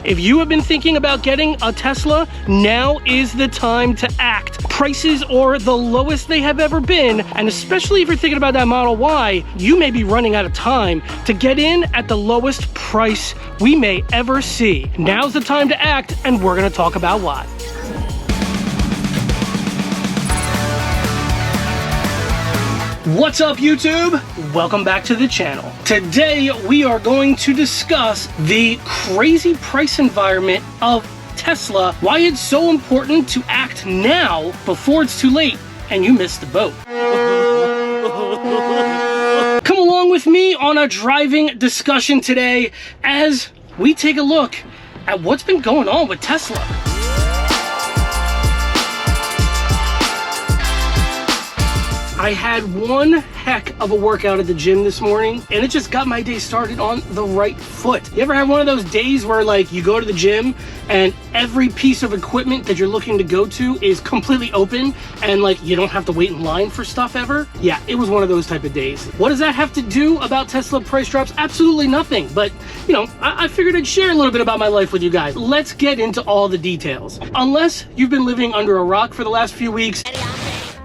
If you have been thinking about getting a Tesla, now is the time to act. Prices are the lowest they have ever been, and especially if you're thinking about that Model Y, you may be running out of time to get in at the lowest price we may ever see. Now's the time to act, and we're going to talk about why. What's up, YouTube? Welcome back to the channel. Today we are going to discuss the crazy price environment of Tesla, why it's so important to act now before it's too late and you miss the boat. Come along with me on a driving discussion today as we take a look at what's been going on with Tesla. I had one heck of a workout at the gym this morning, and it just got my day started on the right foot. You ever have one of those days where like you go to the gym and every piece of equipment that you're looking to go to is completely open and like you don't have to wait in line for stuff ever? Yeah, it was one of those type of days. What does that have to do about Tesla price drops? Absolutely nothing, but you know, I figured I'd share a little bit about my life with you guys. Let's get into all the details. Unless you've been living under a rock for the last few weeks,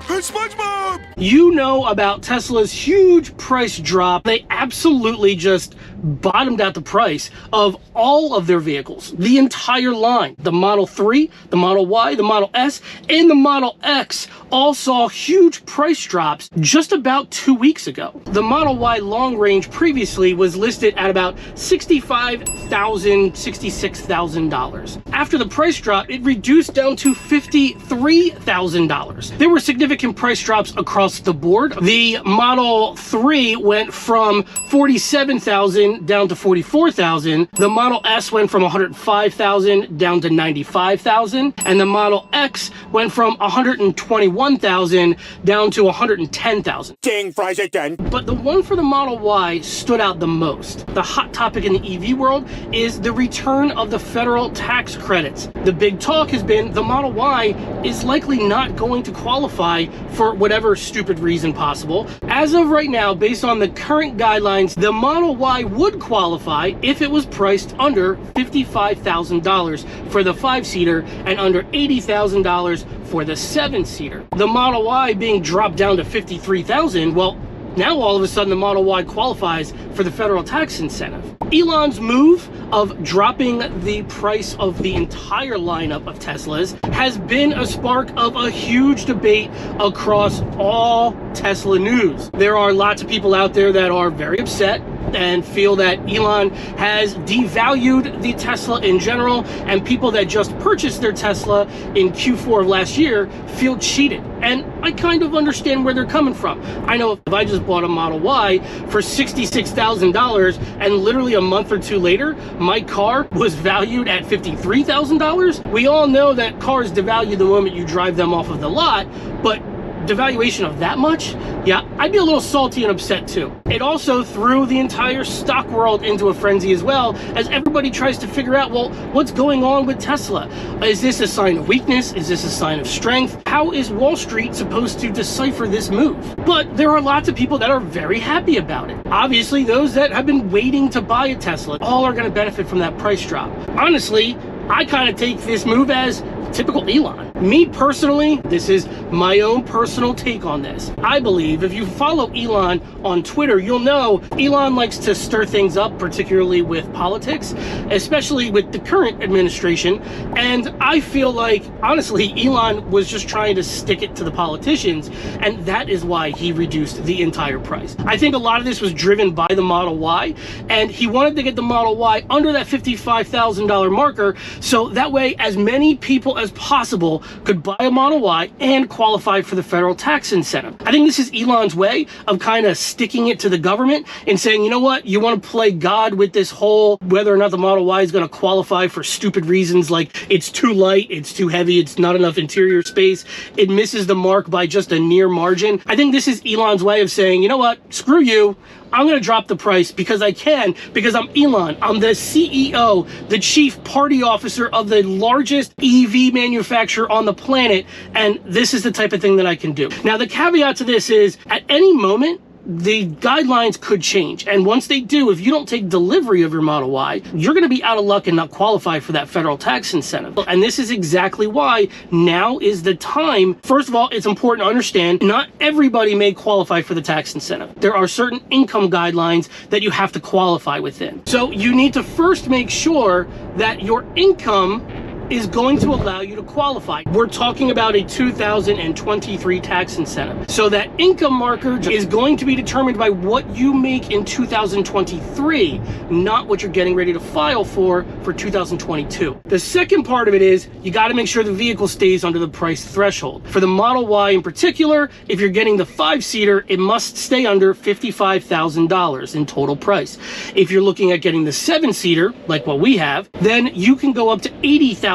Hey, SpongeBob! you know about Tesla's huge price drop. They absolutely just bottomed out the price of all of their vehicles, the entire line. The Model 3, the Model Y, the Model S, and the Model X all saw huge price drops just about 2 weeks ago. The Model Y long range previously was listed at about $65,000, $66,000. After the price drop, it reduced down to $53,000. There were significant price drops across the board. The Model 3 went from $47,000 down to $44,000. The Model S went from $105,000 down to $95,000, and the Model X went from $121,000 down to $110,000. Ding, fries again. But the one for the Model Y stood out the most. The hot topic in the EV world is the return of the federal tax credits. The big talk has been the Model Y is likely not going to qualify for whatever stupid reason possible. As of right now, based on the current guidelines, the Model Y would qualify if it was priced under $55,000 for the 5-seater and under $80,000 for the 7-seater. The Model Y being dropped down to $53,000, well, now all of a sudden the Model Y qualifies for the federal tax incentive. Elon's move of dropping the price of the entire lineup of Teslas has been a spark of a huge debate across all Tesla news. There are lots of people out there that are very upset and feel that Elon has devalued the Tesla in general, and people that just purchased their Tesla in Q4 of last year feel cheated. And I kind of understand where they're coming from. I know if I just bought a Model Y for $66,000 and literally a month or two later, my car was valued at $53,000, we all know that cars devalue the moment you drive them off of the lot, but devaluation of that much? Yeah, I'd be a little salty and upset too. It also threw the entire stock world into a frenzy as well, as everybody tries to figure out, well, what's going on with Tesla? Is this a sign of weakness? Is this a sign of strength? How is Wall Street supposed to decipher this move? But there are lots of people that are very happy about it. Obviously, those that have been waiting to buy a Tesla, all are going to benefit from that price drop. Honestly, I kind of take this move as typical Elon. Me personally, this is my own personal take on this. I believe if you follow Elon on Twitter, you'll know Elon likes to stir things up, particularly with politics, especially with the current administration. And I feel like, honestly, Elon was just trying to stick it to the politicians, and that is why he reduced the entire price. I think a lot of this was driven by the Model Y, and he wanted to get the Model Y under that $55,000 marker, so that way as many people as possible could buy a Model Y and qualify for the federal tax incentive. I think this is Elon's way of kind of sticking it to the government and saying, you know what, you want to play God with this whole whether or not the Model Y is going to qualify for stupid reasons like it's too light, it's too heavy, it's not enough interior space, it misses the mark by just a near margin. I think this is Elon's way of saying, you know what, screw you, I'm going to drop the price because I can, because I'm Elon. I'm the CEO, the chief party officer of the largest EV manufacturer on the planet, and this is the type of thing that I can do. Now, the caveat to this is, at any moment, the guidelines could change. And once they do, if you don't take delivery of your Model Y, you're going to be out of luck and not qualify for that federal tax incentive. And this is exactly why now is the time. First of all, it's important to understand not everybody may qualify for the tax incentive. There are certain income guidelines that you have to qualify within. So you need to first make sure that your income is going to allow you to qualify. We're talking about a 2023 tax incentive. So that income marker is going to be determined by what you make in 2023, not what you're getting ready to file for 2022. The second part of it is you got to make sure the vehicle stays under the price threshold. For the Model Y in particular, if you're getting the 5-seater, it must stay under $55,000 in total price. If you're looking at getting the 7-seater, like what we have, then you can go up to $80,000.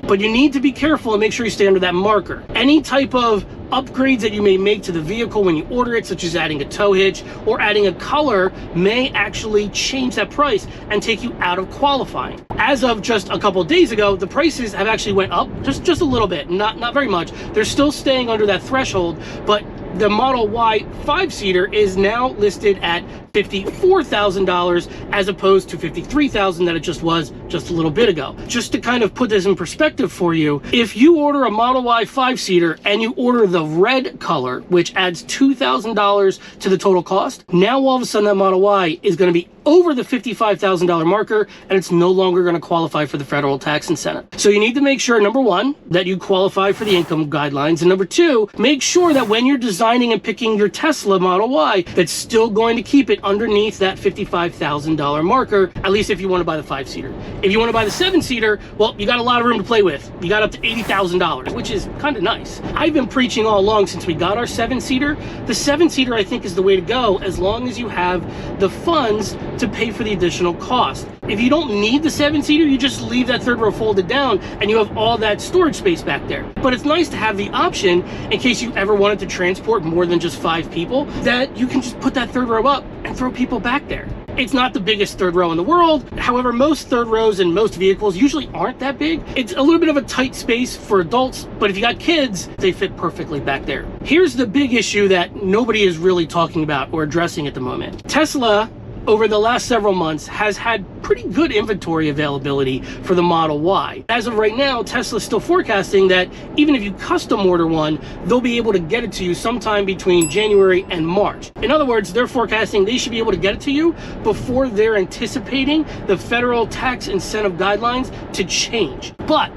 But you need to be careful and make sure you stay under that marker. Any type of upgrades that you may make to the vehicle when you order it, such as adding a tow hitch or adding a color, may actually change that price and take you out of qualifying. As of just a couple of days ago, the prices have actually went up just a little bit, not very much. They're still staying under that threshold, but the Model Y 5-seater is now listed at $54,000 as opposed to $53,000 that it just was just a little bit ago. Just to kind of put this in perspective for you, if you order a Model Y 5-seater and you order the red color, which adds $2,000 to the total cost, now all of a sudden that Model Y is going to be over the $55,000 marker, and it's no longer going to qualify for the federal tax incentive. So you need to make sure, number one, that you qualify for the income guidelines, and number two, make sure that when you're designing and picking your Tesla Model Y, that's still going to keep it underneath that $55,000 marker, at least if you want to buy the 5-seater. If you want to buy the 7-seater, well, you got a lot of room to play with. You got up to $80,000, which is kind of nice. I've been preaching all along since we got our 7-seater. The 7-seater, I think, is the way to go as long as you have the funds to pay for the additional cost. If you don't need the 7-seater, you just leave that third row folded down and you have all that storage space back there. But it's nice to have the option in case you ever wanted to transport more than just 5 people, that you can just put that third row up and throw people back there. It's not the biggest third row in the world. However, most third rows in most vehicles usually aren't that big. It's a little bit of a tight space for adults, but if you got kids, they fit perfectly back there. Here's the big issue that nobody is really talking about or addressing at the moment. Tesla, over the last several months, has had pretty good inventory availability for the Model Y. As of right now, Tesla's still forecasting that even if you custom order one, they'll be able to get it to you sometime between January and March. In other words, they're forecasting they should be able to get it to you before they're anticipating the federal tax incentive guidelines to change. But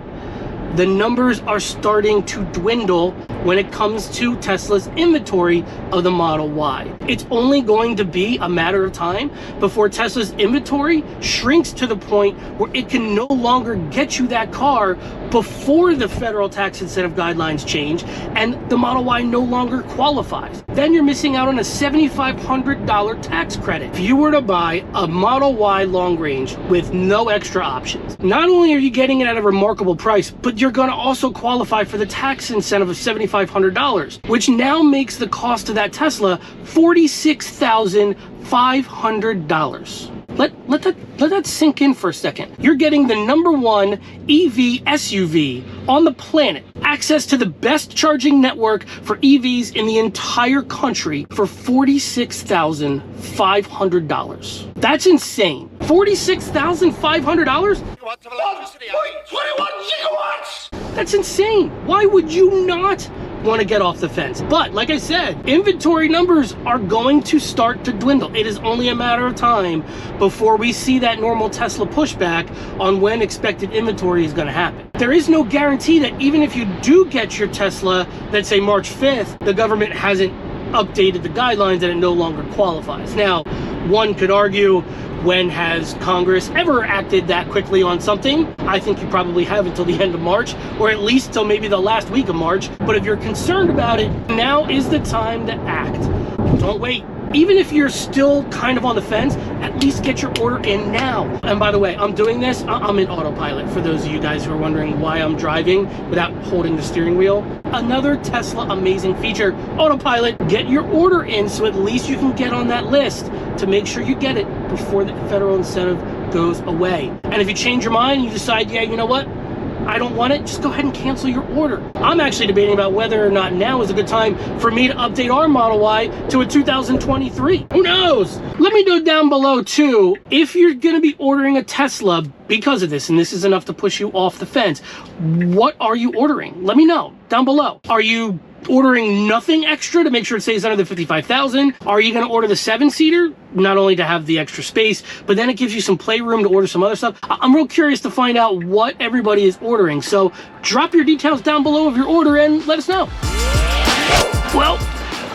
the numbers are starting to dwindle when it comes to Tesla's inventory of the Model Y. It's only going to be a matter of time before Tesla's inventory shrinks to the point where it can no longer get you that car before the federal tax incentive guidelines change and the Model Y no longer qualifies. Then you're missing out on a $7,500 tax credit. If you were to buy a Model Y long range with no extra options, not only are you getting it at a remarkable price, but you're going to also qualify for the tax incentive of $7,500, which now makes the cost of that Tesla $46,500. Let that sink in for a second. You're getting the #1 EV SUV on the planet, access to the best charging network for EVs in the entire country for $46,500. That's insane. $46,500? 21 gigawatts! That's insane. Why would you not want to get off the fence? But like I said, inventory numbers are going to start to dwindle. It is only a matter of time before we see that normal Tesla pushback on when expected inventory is going to happen. There is no guarantee that even if you do get your Tesla, let's say March 5th, the government hasn't updated the guidelines and it no longer qualifies. Now, one could argue, when has Congress ever acted that quickly on something? I think you probably have until the end of March, or at least till maybe the last week of March. But if you're concerned about it, now is the time to act. Don't wait. Even if you're still kind of on the fence, at least get your order in now. And by the way, I'm doing this, I'm in autopilot, for those of you guys who are wondering why I'm driving without holding the steering wheel. Another Tesla amazing feature, autopilot. Get your order in so at least you can get on that list to make sure you get it before the federal incentive goes away. And if you change your mind, you decide, yeah, you know what? I don't want it, just go ahead and cancel your order. I'm actually debating about whether or not now is a good time for me to update our Model Y to a 2023. Who knows? Let me know down below too, if you're gonna be ordering a Tesla because of this, and this is enough to push you off the fence, what are you ordering? Let me know down below. Are you ordering nothing extra to make sure it stays under the 55,000? Are you going to order the 7-seater, not only to have the extra space, but then it gives you some playroom to order some other stuff? I'm real curious to find out what everybody is ordering, so drop your details down below of your order and let us know. Well,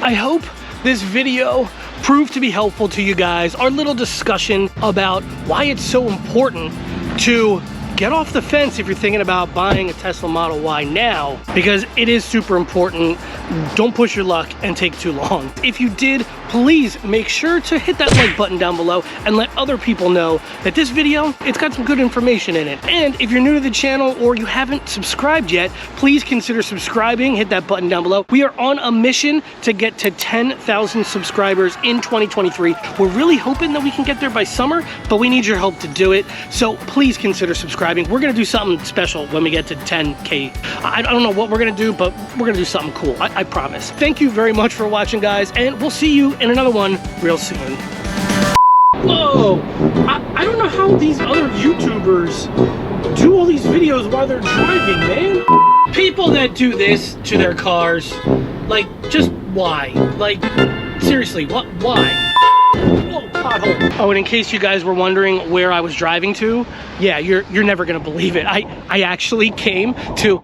I hope this video proved to be helpful to you guys. Our little discussion about why it's so important to get off the fence if you're thinking about buying a Tesla Model Y now, because it is super important. Don't push your luck and take too long. If you did, please make sure to hit that like button down below and let other people know that this video, it's got some good information in it. And if you're new to the channel or you haven't subscribed yet, please consider subscribing. Hit that button down below. We are on a mission to get to 10,000 subscribers in 2023. We're really hoping that we can get there by summer, but we need your help to do it. So please consider subscribing. We're gonna do something special when we get to 10K. I don't know what we're gonna do, but we're gonna do something cool. I promise. Thank you very much for watching, guys, and we'll see you in another one real soon. Whoa! I don't know how these other YouTubers do all these videos while they're driving, man. People that do this to their cars, like, just why? Like, seriously, what? Why? Whoa, pothole. Oh, and in case you guys were wondering where I was driving to, yeah, you're never gonna believe it. I actually came to